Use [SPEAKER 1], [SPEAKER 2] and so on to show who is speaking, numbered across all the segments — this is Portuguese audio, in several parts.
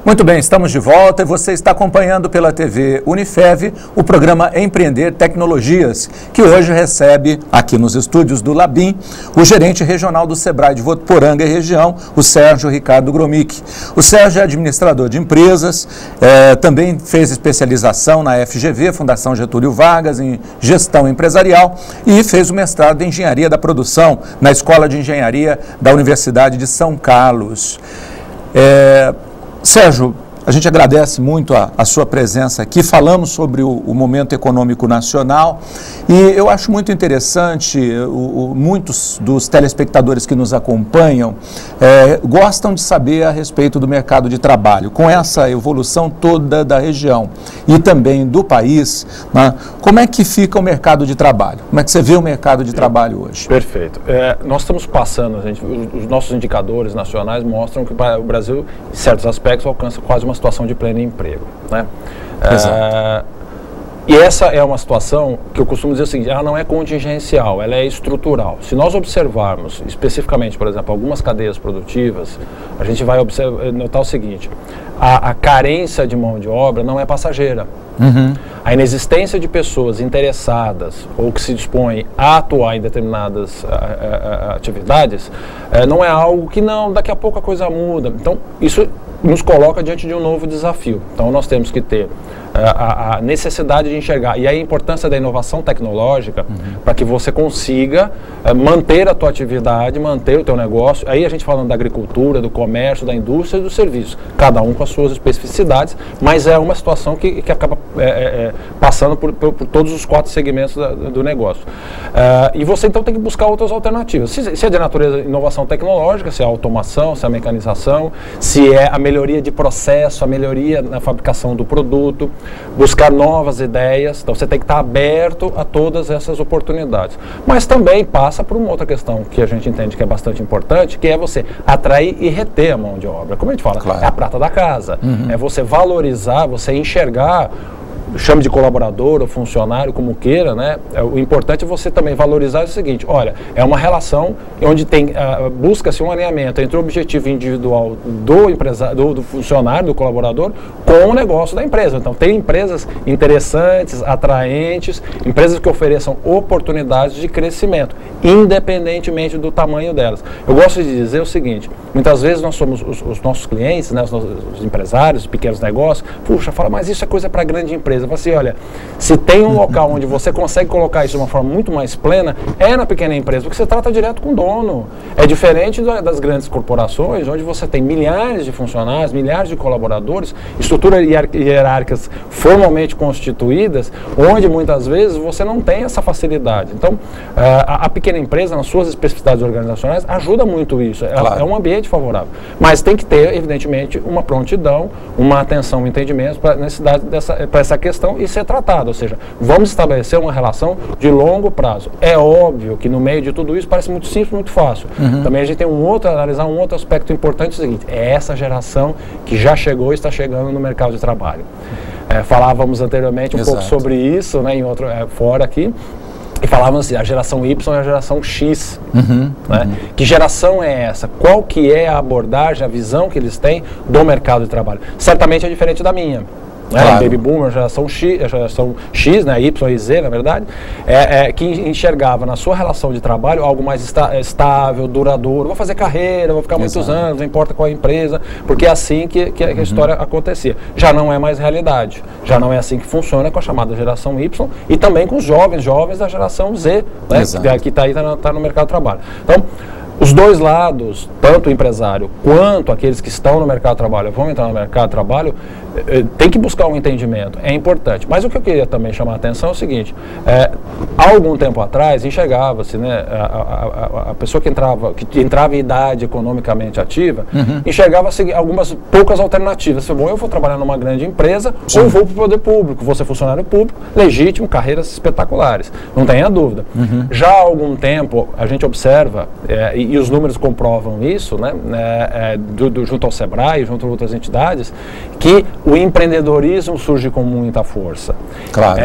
[SPEAKER 1] Muito bem, estamos de volta e você está acompanhando pela TV Unifev o programa Empreender Tecnologias, que hoje recebe aqui nos estúdios do Labim o gerente regional do Sebrae de Votuporanga e região, o Sérgio Ricardo Gromick. O Sérgio é administrador de empresas, também fez especialização na FGV, Fundação Getúlio Vargas, em gestão empresarial e fez o mestrado em engenharia da produção na Escola de Engenharia da Universidade de São Carlos. Sérgio, a gente agradece muito a sua presença aqui. Falamos sobre o momento econômico nacional e eu acho muito interessante, muitos dos telespectadores que nos acompanham gostam de saber a respeito do mercado de trabalho. Com essa evolução toda da região e também do país, né, como é que fica o mercado de trabalho? Como é que você vê o mercado de trabalho hoje?
[SPEAKER 2] Perfeito. Nós estamos passando, os nossos indicadores nacionais mostram que o Brasil, em certos aspectos, alcança quase uma situação de pleno emprego, né? E essa é uma situação que eu costumo dizer o seguinte, ela não é contingencial, ela é estrutural. Se nós observarmos especificamente, por exemplo, algumas cadeias produtivas, a gente vai notar o seguinte, a carência de mão de obra não é passageira. A inexistência de pessoas interessadas ou que se dispõem a atuar em determinadas atividades não é algo que daqui a pouco a coisa muda. Então, isso nos coloca diante de um novo desafio. Então, nós temos que ter a necessidade de enxergar e a importância da inovação tecnológica para que você consiga manter a tua atividade, manter o teu negócio. Aí a gente falando da agricultura, do comércio, da indústria e dos serviços, cada um com as suas especificidades, mas é uma situação que acaba passando por todos os 4 segmentos do negócio. E você então tem que buscar outras alternativas. Se é de natureza inovação tecnológica, se é a automação, se é a mecanização, se é a melhoria de processo, a melhoria na fabricação do produto, buscar novas ideias. Então você tem que estar aberto a todas essas oportunidades. Mas também passa por uma outra questão que a gente entende que é bastante importante, que é você atrair e reter a mão de obra. Como a gente fala, claro, é a prata da casa. É você valorizar, você enxergar, chame de colaborador ou funcionário, como queira, né? O importante é você também valorizar o seguinte, olha, é uma relação onde busca-se um alinhamento entre o objetivo individual do empresário, do funcionário, do colaborador, com o negócio da empresa. Então, tem empresas interessantes, atraentes, empresas que ofereçam oportunidades de crescimento, independentemente do tamanho delas. Eu gosto de dizer o seguinte, muitas vezes nós somos, os nossos clientes, né, os empresários, os pequenos negócios, puxa, fala, mas isso é coisa para grande empresa. Eu falo assim, olha, se tem um local onde você consegue colocar isso de uma forma muito mais plena, é na pequena empresa, porque você trata direto com o dono. É diferente das grandes corporações, onde você tem milhares de funcionários, milhares de colaboradores, estruturas hierárquicas formalmente constituídas, onde muitas vezes você não tem essa facilidade. Então, a pequena empresa, nas suas especificidades organizacionais, ajuda muito isso. Claro. É um ambiente favorável. Mas tem que ter, evidentemente, uma prontidão, uma atenção, um entendimento para a necessidade para essa questão e ser tratado, ou seja, vamos estabelecer uma relação de longo prazo. É óbvio que no meio de tudo isso parece muito simples, muito fácil. Também a gente tem analisar um outro aspecto importante, é o seguinte, é essa geração que já chegou e está chegando no mercado de trabalho. Falávamos anteriormente um pouco sobre isso, né, em outro fora aqui, e falávamos assim, a geração Y é a geração X. Né? Que geração é essa? Qual que é a abordagem, a visão que eles têm do mercado de trabalho? Certamente é diferente da minha. Claro. Baby Boomer, geração X, né, Y e Z, na verdade, que enxergava na sua relação de trabalho algo mais estável, duradouro, vou fazer carreira, vou ficar muitos anos, não importa qual é a empresa, porque é assim que a história acontecia. Já não é mais realidade, já não é assim que funciona com a chamada geração Y e também com os jovens da geração Z, né, que tá no mercado de trabalho. Então, os dois lados, tanto o empresário quanto aqueles que estão no mercado de trabalho, vão entrar no mercado de trabalho, tem que buscar um entendimento, é importante. Mas o que eu queria também chamar a atenção é o seguinte, há algum tempo atrás enxergava-se, né, a pessoa que entrava em idade economicamente ativa, enxergava-se algumas poucas alternativas. Bom, eu vou trabalhar numa grande empresa ou vou para o poder público, vou ser funcionário público, legítimo, carreiras espetaculares, não tenha dúvida. Já há algum tempo a gente observa, e os números comprovam isso, né, junto ao Sebrae, junto a outras entidades, que o empreendedorismo surge com muita força.
[SPEAKER 1] Claro.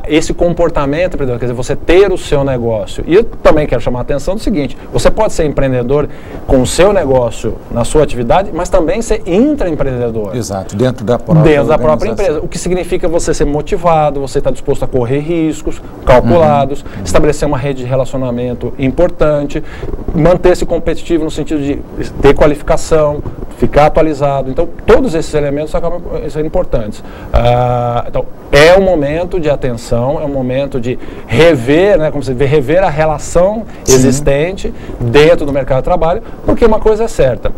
[SPEAKER 2] Esse comportamento empreendedor, quer dizer, você ter o seu negócio. E eu também quero chamar a atenção do seguinte, você pode ser empreendedor com o seu negócio na sua atividade, mas também ser intraempreendedor.
[SPEAKER 1] Exato, dentro da própria
[SPEAKER 2] empresa. O que significa você ser motivado, você estar disposto a correr riscos calculados, estabelecer uma rede de relacionamento importante, manter-se competitivo no sentido de ter qualificação, ficar atualizado. Então, todos esses elementos acabam sendo importantes. Então, é um momento de atenção, é um momento de rever, né, como você vê, rever a relação existente dentro do mercado de trabalho, porque uma coisa é certa,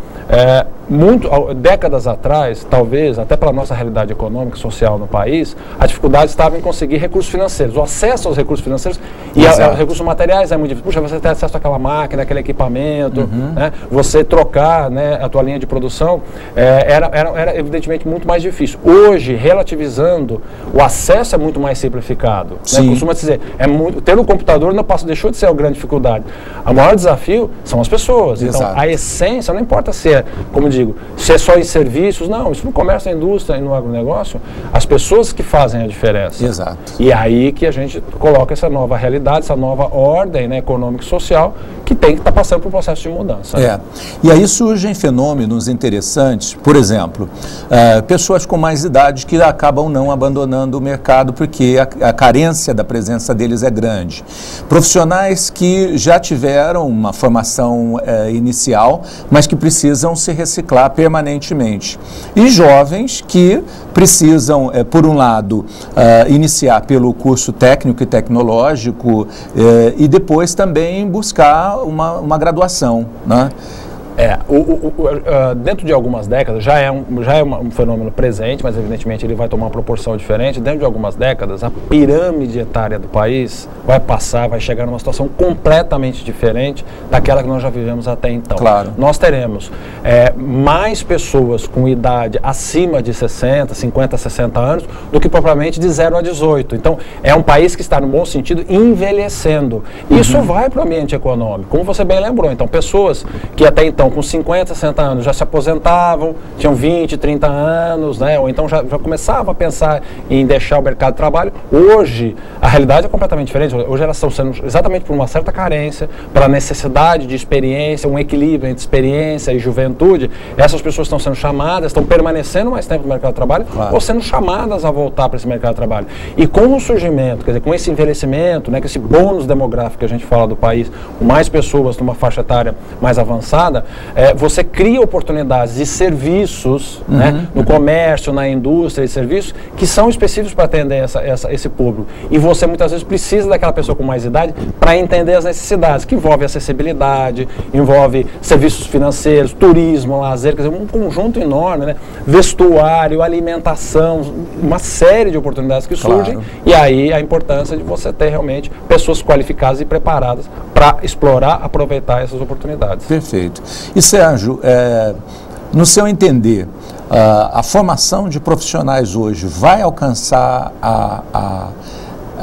[SPEAKER 2] décadas atrás, talvez, até pela nossa realidade econômica e social no país, a dificuldade estava em conseguir recursos financeiros. O acesso aos recursos financeiros e aos recursos materiais é muito difícil. Puxa, você ter acesso àquela máquina, aquele equipamento, né, você trocar, né, a tua linha de produção, era evidentemente muito mais difícil. Hoje, relativizando, o acesso é muito mais simplificado. Né? Costuma dizer, ter um computador deixou de ser a grande dificuldade. O maior desafio são as pessoas. Então, a essência, não importa se é, como digo, se é só em serviços, não, isso no comércio, na indústria e no agronegócio, as pessoas que fazem a diferença.
[SPEAKER 1] Exato.
[SPEAKER 2] E é aí que a gente coloca essa nova realidade, essa nova ordem, né, econômica e social, que tem que estar passando por um processo de mudança.
[SPEAKER 1] E aí surgem fenômenos interessantes, por exemplo, pessoas com mais idade que acabam não abandonando o mercado porque a carência da presença deles é grande. Profissionais que já tiveram uma formação inicial, mas que precisam se reciclar permanentemente. E jovens que precisam, por um lado, iniciar pelo curso técnico e tecnológico e depois também buscar uma graduação, né?
[SPEAKER 2] Dentro de algumas décadas, já é um fenômeno presente, mas evidentemente ele vai tomar uma proporção diferente. Dentro de algumas décadas, a pirâmide etária do país vai chegar numa situação completamente diferente daquela que nós já vivemos até então.
[SPEAKER 1] Claro.
[SPEAKER 2] Nós teremos mais pessoas com idade acima de 60, 50, 60 anos do que propriamente de 0 a 18. Então, é um país que está, no bom sentido, envelhecendo. Isso vai para o ambiente econômico, como você bem lembrou. Então, pessoas que até então com 50, 60 anos já se aposentavam, tinham 20, 30 anos, né? Ou então já começavam a pensar em deixar o mercado de trabalho. Hoje, a realidade é completamente diferente. Hoje elas estão sendo, exatamente por uma certa carência, pela necessidade de experiência, um equilíbrio entre experiência e juventude, essas pessoas estão sendo chamadas, estão permanecendo mais tempo no mercado de trabalho, ou sendo chamadas a voltar para esse mercado de trabalho. E com o surgimento, quer dizer, com esse envelhecimento, né, com esse bônus demográfico que a gente fala do país, com mais pessoas numa faixa etária mais avançada, você cria oportunidades de serviços, né, no comércio, na indústria de serviços, que são específicos para atender esse público. E você muitas vezes precisa daquela pessoa com mais idade para entender as necessidades, que envolve acessibilidade, envolve serviços financeiros, turismo, lazer, quer dizer, um conjunto enorme, né, vestuário, alimentação, uma série de oportunidades que surgem, e aí a importância de você ter realmente pessoas qualificadas e preparadas para explorar, aproveitar essas oportunidades.
[SPEAKER 1] Perfeito. E Sérgio, no seu entender, a formação de profissionais hoje vai alcançar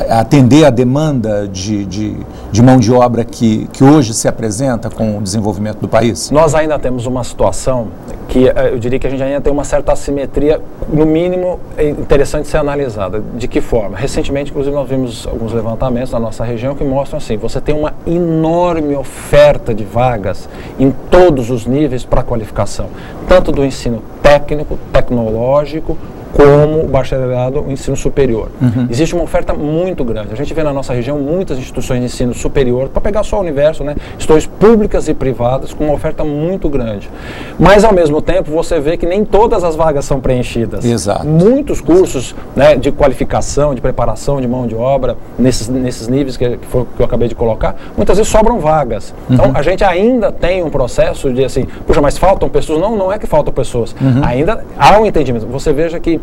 [SPEAKER 1] atender a demanda de mão de obra que hoje se apresenta com o desenvolvimento do país?
[SPEAKER 2] Nós ainda temos uma situação que eu diria que a gente ainda tem uma certa assimetria, no mínimo interessante de ser analisada. De que forma? Recentemente, inclusive, nós vimos alguns levantamentos na nossa região que mostram assim, você tem uma enorme oferta de vagas em todos os níveis para qualificação, tanto do ensino técnico, tecnológico, como o bacharelado, o ensino superior. Existe uma oferta muito grande. A gente vê na nossa região muitas instituições de ensino superior, para pegar só o universo, né, instituições públicas e privadas com uma oferta muito grande. Mas, ao mesmo tempo, você vê que nem todas as vagas são preenchidas.
[SPEAKER 1] Exato.
[SPEAKER 2] Muitos cursos, né, de qualificação, de preparação de mão de obra, nesses níveis que eu acabei de colocar, muitas vezes sobram vagas. Então, a gente ainda tem um processo de assim, puxa, mas faltam pessoas? Não é que faltam pessoas. Ainda há um entendimento. Você veja que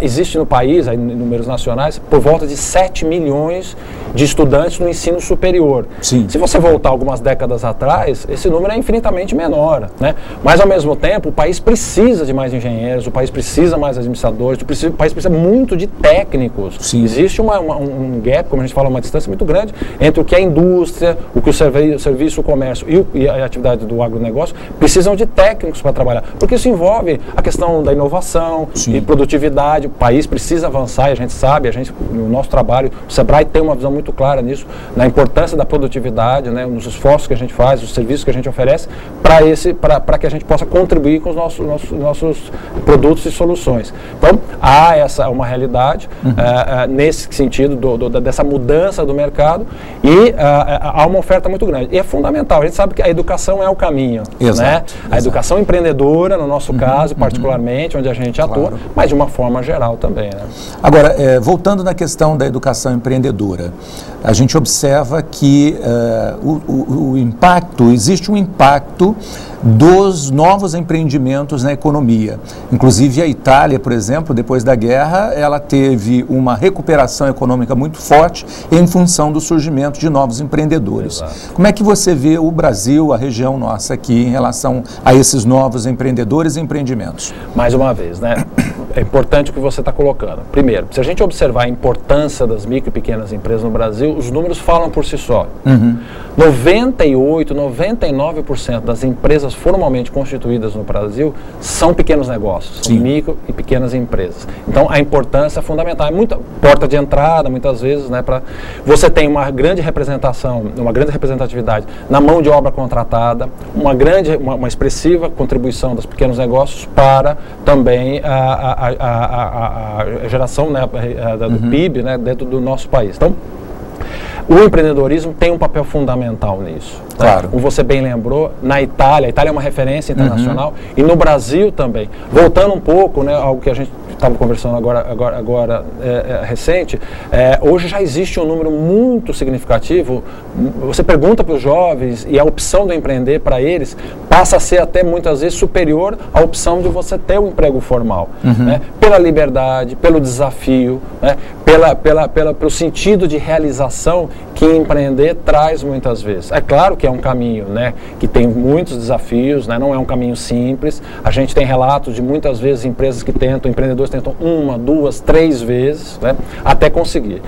[SPEAKER 2] existe no país, aí, em números nacionais, por volta de 7 milhões de estudantes no ensino superior.
[SPEAKER 1] Sim.
[SPEAKER 2] Se você voltar algumas décadas atrás, esse número é infinitamente menor, né? Mas, ao mesmo tempo, o país precisa de mais engenheiros, o país precisa mais administradores, o país precisa muito de técnicos.
[SPEAKER 1] Sim.
[SPEAKER 2] Existe um gap, como a gente fala, uma distância muito grande entre o que é a indústria, o que o serviço, o comércio e a atividade do agronegócio precisam de técnicos para trabalhar, porque isso envolve a questão da inovação.
[SPEAKER 1] Sim.
[SPEAKER 2] E produtividade. O país precisa avançar e a gente sabe, no nosso trabalho, o Sebrae tem uma visão muito clara nisso, na importância da produtividade, né, nos esforços que a gente faz, os serviços que a gente oferece para que a gente possa contribuir com os nossos produtos e soluções. Então, há uma realidade nesse sentido dessa mudança do mercado e há uma oferta muito grande. E é fundamental, a gente sabe que a educação é o caminho.
[SPEAKER 1] Exato,
[SPEAKER 2] né? A educação empreendedora, no nosso caso, particularmente, onde a gente atua, mas de uma forma geral também. Né?
[SPEAKER 1] Agora, voltando na questão da educação empreendedora, a gente observa que existe um impacto dos novos empreendimentos na economia. Inclusive a Itália, por exemplo, depois da guerra, ela teve uma recuperação econômica muito forte em função do surgimento de novos empreendedores.
[SPEAKER 2] Exato.
[SPEAKER 1] Como é que você vê o Brasil, a região nossa aqui, em relação a esses novos empreendedores e empreendimentos?
[SPEAKER 2] Mais uma vez, né? É importante o que você está colocando. Primeiro, se a gente observar a importância das micro e pequenas empresas no Brasil, os números falam por si só. 98%, 99% das empresas formalmente constituídas no Brasil são pequenos negócios, são micro e pequenas empresas. Então, a importância é fundamental. É muita porta de entrada, muitas vezes, né? Você tem uma grande representação, uma grande representatividade na mão de obra contratada, uma expressiva contribuição dos pequenos negócios para também a geração, né, do PIB, né, dentro do nosso país. Então, o empreendedorismo tem um papel fundamental nisso.
[SPEAKER 1] Claro.
[SPEAKER 2] Né? Como você bem lembrou, a Itália é uma referência internacional e no Brasil também. Voltando um pouco, né, algo que a gente estava conversando agora recente, hoje já existe um número muito significativo. Você pergunta para os jovens e a opção do empreender para eles passa a ser até muitas vezes superior à opção de você ter um emprego formal, né? Pela liberdade, pelo desafio, né? Pelo sentido de realização que empreender traz muitas vezes. É claro que é um caminho, né, que tem muitos desafios, né, não é um caminho simples. A gente tem relatos de muitas vezes empresas que empreendedores tentam 1, 2, 3 vezes, né, até conseguir.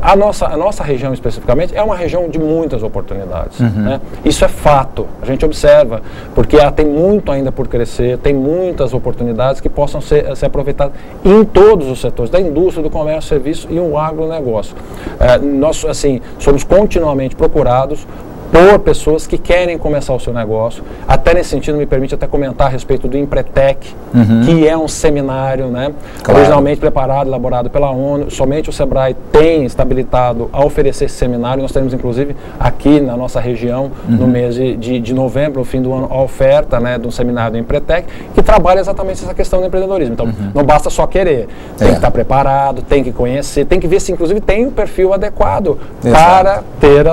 [SPEAKER 2] A nossa região especificamente é uma região de muitas oportunidades. Né? Isso é fato, a gente observa, porque ela tem muito ainda por crescer, tem muitas oportunidades que possam ser aproveitadas em todos os setores, da indústria, do comércio, serviço e o agronegócio. Nós, assim, somos continuamente procurados por pessoas que querem começar o seu negócio. Até nesse sentido, me permite até comentar a respeito do Empretec, que é um seminário, né, originalmente preparado, elaborado pela ONU. Somente o Sebrae tem estabilizado a oferecer esse seminário. Nós temos, inclusive, aqui na nossa região, no mês de novembro, no fim do ano, a oferta, né, de um seminário do Empretec, que trabalha exatamente essa questão do empreendedorismo. Então, não basta só querer, tem que estar preparado, tem que conhecer, tem que ver se, inclusive, tem o perfil adequado para ter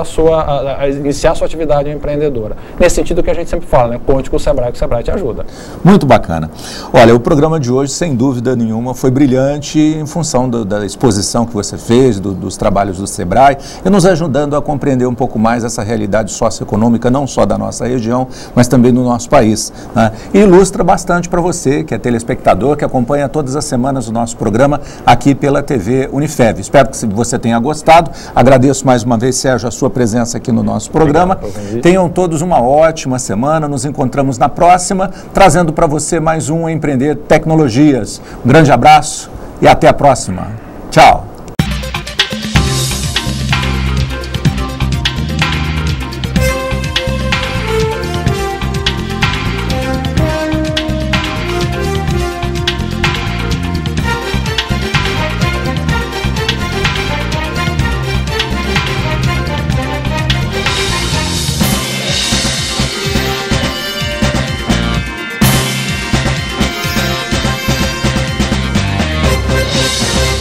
[SPEAKER 2] iniciar a sua atividade empreendedora. Nesse sentido que a gente sempre fala, né? Conte com o Sebrae, que o Sebrae te ajuda.
[SPEAKER 1] Muito bacana. Olha, o programa de hoje, sem dúvida nenhuma, foi brilhante em função da exposição que você fez, dos trabalhos do Sebrae, e nos ajudando a compreender um pouco mais essa realidade socioeconômica, não só da nossa região, mas também do nosso país. Né? E ilustra bastante para você, que é telespectador, que acompanha todas as semanas o nosso programa aqui pela TV Unifev. Espero que você tenha gostado. Agradeço mais uma vez, Sérgio, a sua presença aqui no nosso programa. Tenham todos uma ótima semana. Nos encontramos na próxima, trazendo para você mais um Empreender Tecnologias. Um grande abraço e até a próxima. Tchau.
[SPEAKER 3] We'll be right back.